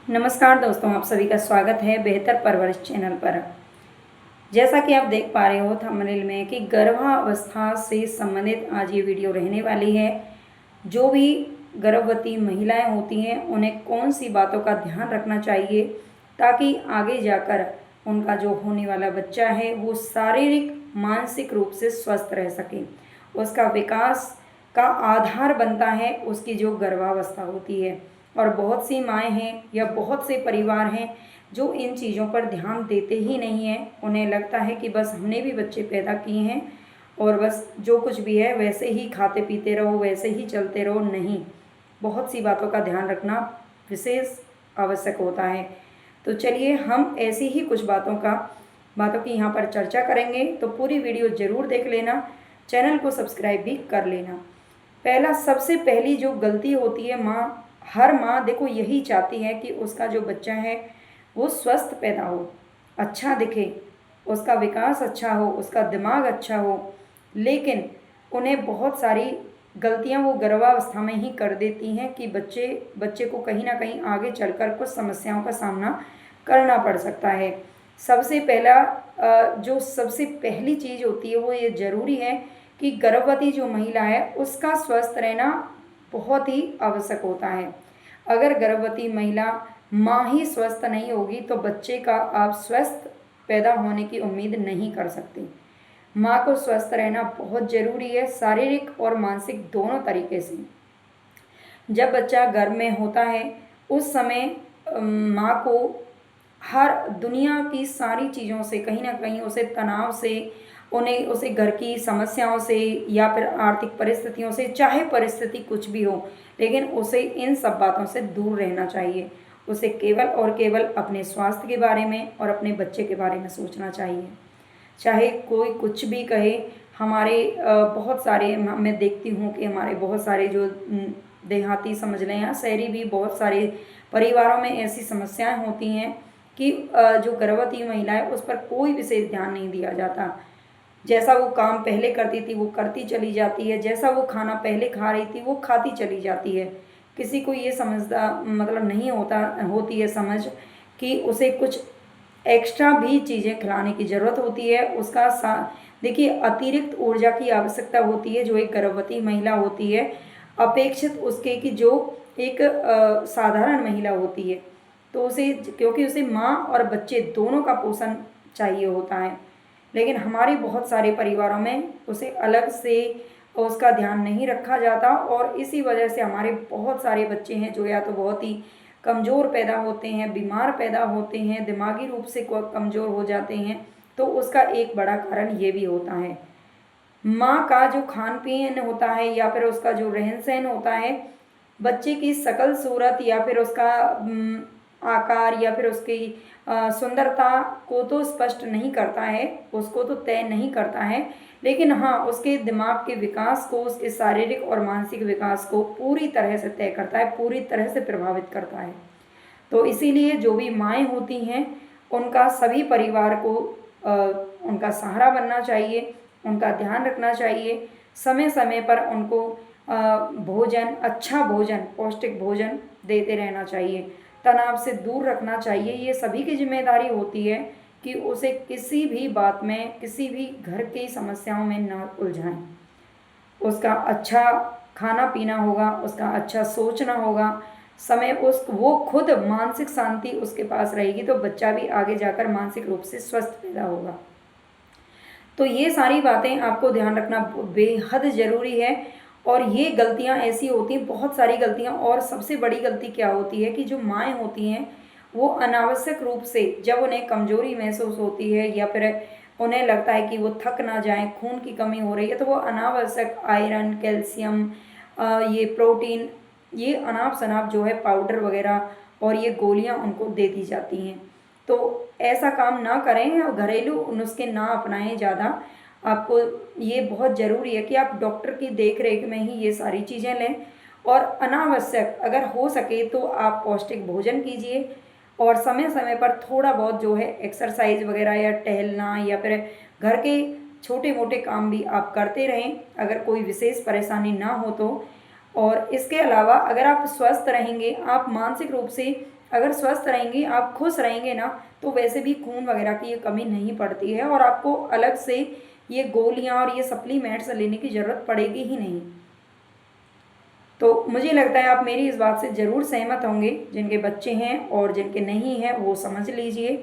नमस्कार दोस्तों, आप सभी का स्वागत है बेहतर परवरिश चैनल पर। जैसा कि आप देख पा रहे हो थंबनेल में कि गर्भावस्था से संबंधित आज ये वीडियो रहने वाली है। जो भी गर्भवती महिलाएं होती हैं उन्हें कौन सी बातों का ध्यान रखना चाहिए ताकि आगे जाकर उनका जो होने वाला बच्चा है वो शारीरिक मानसिक रूप से स्वस्थ रह सके। उसका विकास का आधार बनता है उसकी जो गर्भावस्था होती है। और बहुत सी माएँ हैं या बहुत से परिवार हैं जो इन चीज़ों पर ध्यान देते ही नहीं हैं। उन्हें लगता है कि बस हमने भी बच्चे पैदा किए हैं और बस जो कुछ भी है वैसे ही खाते पीते रहो, वैसे ही चलते रहो। नहीं, बहुत सी बातों का ध्यान रखना विशेष आवश्यक होता है। तो चलिए हम ऐसी ही कुछ बातों की यहाँ पर चर्चा करेंगे, तो पूरी वीडियो ज़रूर देख लेना, चैनल को सब्सक्राइब भी कर लेना। सबसे पहली जो गलती होती है हर माँ देखो यही चाहती है कि उसका जो बच्चा है वो स्वस्थ पैदा हो, अच्छा दिखे, उसका विकास अच्छा हो, उसका दिमाग अच्छा हो। लेकिन उन्हें बहुत सारी गलतियां वो गर्भावस्था में ही कर देती हैं कि बच्चे को कहीं ना कहीं आगे चलकर कुछ समस्याओं का सामना करना पड़ सकता है। जो सबसे पहली चीज़ होती है वो ये ज़रूरी है कि गर्भवती जो महिला है उसका स्वस्थ रहना बहुत ही आवश्यक होता है। अगर गर्भवती महिला माँ ही स्वस्थ नहीं होगी तो बच्चे का आप स्वस्थ पैदा होने की उम्मीद नहीं कर सकती। माँ को स्वस्थ रहना बहुत ज़रूरी है, शारीरिक और मानसिक दोनों तरीके से। जब बच्चा गर्भ में होता है उस समय माँ को हर दुनिया की सारी चीज़ों से कहीं ना कहीं उसे तनाव से, उसे घर की समस्याओं से या फिर आर्थिक परिस्थितियों से, चाहे परिस्थिति कुछ भी हो, लेकिन उसे इन सब बातों से दूर रहना चाहिए। उसे केवल और केवल अपने स्वास्थ्य के बारे में और अपने बच्चे के बारे में सोचना चाहिए। चाहे कोई कुछ भी कहे। बहुत सारे मैं देखती हूँ कि हमारे बहुत सारे जो देहाती समझ लें या शहरी भी बहुत सारे परिवारों में ऐसी समस्याएं होती हैं कि जो गर्भवती महिला है उस पर कोई विशेष ध्यान नहीं दिया जाता। जैसा वो काम पहले करती थी वो करती चली जाती है, जैसा वो खाना पहले खा रही थी वो खाती चली जाती है। किसी को ये समझता मतलब नहीं होती है समझ कि उसे कुछ एक्स्ट्रा भी चीज़ें खिलाने की ज़रूरत होती है। देखिए अतिरिक्त ऊर्जा की आवश्यकता होती है जो एक गर्भवती महिला होती है, अपेक्षित उसके कि जो एक साधारण महिला होती है। तो उसे, क्योंकि उसे माँ और बच्चे दोनों का पोषण चाहिए होता है, लेकिन हमारे बहुत सारे परिवारों में उसे अलग से उसका ध्यान नहीं रखा जाता और इसी वजह से हमारे बहुत सारे बच्चे हैं जो या तो बहुत ही कमज़ोर पैदा होते हैं, बीमार पैदा होते हैं, दिमागी रूप से कमज़ोर हो जाते हैं। तो उसका एक बड़ा कारण ये भी होता है। माँ का जो खान पीन होता है या फिर उसका जो रहन सहन होता है, बच्चे की शकल सूरत या फिर उसका आकार या फिर उसकी सुंदरता को तो स्पष्ट नहीं करता है, उसको तो तय नहीं करता है, लेकिन हाँ उसके दिमाग के विकास को, उसके शारीरिक और मानसिक विकास को पूरी तरह से तय करता है, पूरी तरह से प्रभावित करता है। तो इसीलिए जो भी माएँ होती हैं उनका सभी परिवार को उनका सहारा बनना चाहिए, उनका ध्यान रखना चाहिए, समय समय पर उनको भोजन, अच्छा भोजन, पौष्टिक भोजन देते रहना चाहिए, तनाव से दूर रखना चाहिए। ये सभी की जिम्मेदारी होती है कि उसे किसी भी बात में, किसी भी घर की समस्याओं में न उलझाएं। उसका अच्छा खाना पीना होगा, उसका अच्छा सोचना होगा, वो खुद मानसिक शांति उसके पास रहेगी तो बच्चा भी आगे जाकर मानसिक रूप से स्वस्थ पैदा होगा। तो ये सारी बातें आपको ध्यान रखना बेहद ज़रूरी है। और ये गलतियाँ ऐसी होती हैं, बहुत सारी गलतियाँ, और सबसे बड़ी गलती क्या होती है कि जो माएँ होती हैं वो अनावश्यक रूप से जब उन्हें कमज़ोरी महसूस होती है या फिर उन्हें लगता है कि वो थक ना जाएं, खून की कमी हो रही है, तो वो अनावश्यक आयरन, कैल्शियम, ये प्रोटीन, ये अनाप शनाप जो है पाउडर वगैरह और ये गोलियां उनको दे दी जाती हैं। तो ऐसा काम ना करें और घरेलू नुस्खे ना अपनाएं ज़्यादा। आपको ये बहुत ज़रूरी है कि आप डॉक्टर की देख रेख में ही ये सारी चीज़ें लें और अनावश्यक अगर हो सके तो आप पौष्टिक भोजन कीजिए और समय समय पर थोड़ा बहुत जो है एक्सरसाइज वगैरह या टहलना या फिर घर के छोटे मोटे काम भी आप करते रहें अगर कोई विशेष परेशानी ना हो तो। और इसके अलावा अगर आप स्वस्थ रहेंगे, आप मानसिक रूप से अगर स्वस्थ रहेंगी, आप खुश रहेंगे ना, तो वैसे भी खून वगैरह की ये कमी नहीं पड़ती है और आपको अलग से ये गोलियां और ये सप्लीमेंट्स लेने की ज़रूरत पड़ेगी ही नहीं। तो मुझे लगता है आप मेरी इस बात से ज़रूर सहमत होंगे। जिनके बच्चे हैं और जिनके नहीं हैं वो समझ लीजिए।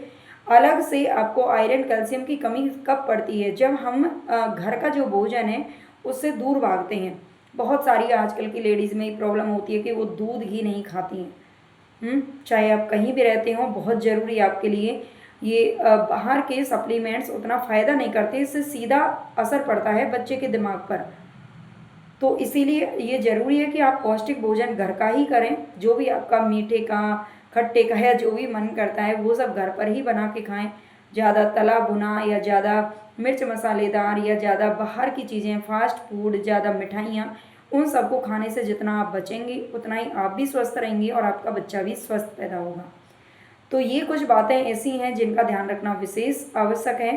अलग से आपको आयरन कैल्शियम की कमी कब पड़ती है, जब हम घर का जो भोजन है उससे दूर भागते हैं। बहुत सारी आजकल की लेडीज़ में प्रॉब्लम होती है कि वो दूध ही नहीं खाती हैं। चाहे आप कहीं भी रहते हो, बहुत ज़रूरी है आपके लिए। ये बाहर के सप्लीमेंट्स उतना फ़ायदा नहीं करते, इससे सीधा असर पड़ता है बच्चे के दिमाग पर। तो इसीलिए ये ज़रूरी है कि आप पौष्टिक भोजन घर का ही करें। जो भी आपका मीठे का, खट्टे का या जो भी मन करता है वो सब घर पर ही बना के खाएं। ज़्यादा तला भुना या ज़्यादा मिर्च मसालेदार या ज़्यादा बाहर की चीज़ें, फास्ट फूड, ज़्यादा मिठाइयाँ, उन सबको खाने से जितना आप बचेंगे उतना ही आप भी स्वस्थ रहेंगे और आपका बच्चा भी स्वस्थ पैदा होगा। तो ये कुछ बातें ऐसी हैं जिनका ध्यान रखना विशेष आवश्यक है।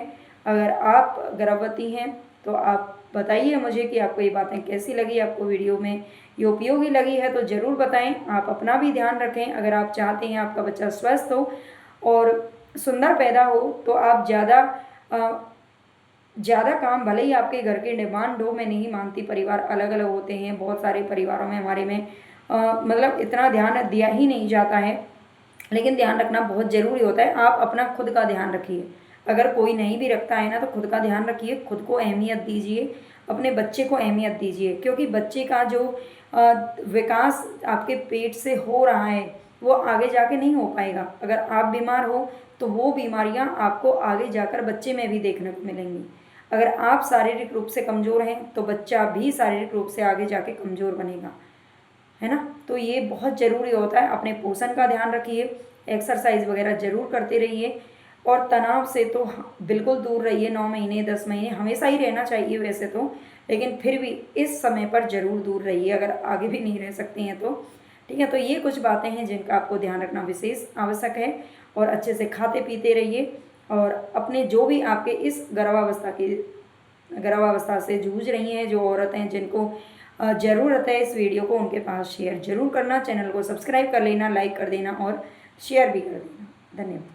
अगर आप गर्भवती हैं तो आप बताइए मुझे कि आपको ये बातें कैसी लगी, आपको वीडियो में ये उपयोगी लगी है तो ज़रूर बताएं। आप अपना भी ध्यान रखें। अगर आप चाहते हैं आपका बच्चा स्वस्थ हो और सुंदर पैदा हो तो आप ज़्यादा काम, भले ही आपके घर के डिमांड हो, मैं नहीं मानती, परिवार अलग अलग होते हैं, बहुत सारे परिवारों में हमारे में मतलब इतना ध्यान दिया ही नहीं जाता है, लेकिन ध्यान रखना बहुत ज़रूरी होता है। आप अपना खुद का ध्यान रखिए। अगर कोई नहीं भी रखता है ना तो खुद का ध्यान रखिए, खुद को अहमियत दीजिए, अपने बच्चे को अहमियत दीजिए, क्योंकि बच्चे का जो विकास आपके पेट से हो रहा है वो आगे जाके नहीं हो पाएगा। अगर आप बीमार हो तो वो बीमारियां आपको आगे जाकर बच्चे में भी देखने को मिलेंगी। अगर आप शारीरिक रूप से कमज़ोर हैं तो बच्चा भी शारीरिक रूप से आगे जाके कमज़ोर बनेगा, है ना। तो ये बहुत ज़रूरी होता है। अपने पोषण का ध्यान रखिए, एक्सरसाइज वगैरह ज़रूर करते रहिए और तनाव से तो बिल्कुल दूर रहिए। 9 महीने 10 महीने हमेशा ही रहना चाहिए वैसे तो, लेकिन फिर भी इस समय पर ज़रूर दूर रहिए अगर आगे भी नहीं रह सकती हैं तो। ठीक है, तो ये कुछ बातें हैं जिनका आपको ध्यान रखना विशेष आवश्यक है। और अच्छे से खाते पीते रहिए और अपने जो भी आपके इस गर्भावस्था से जूझ रही हैं जो औरतें, जिनको ज़रूरत है इस वीडियो को, उनके पास शेयर ज़रूर करना। चैनल को सब्सक्राइब कर लेना, लाइक कर देना और शेयर भी कर देना। धन्यवाद।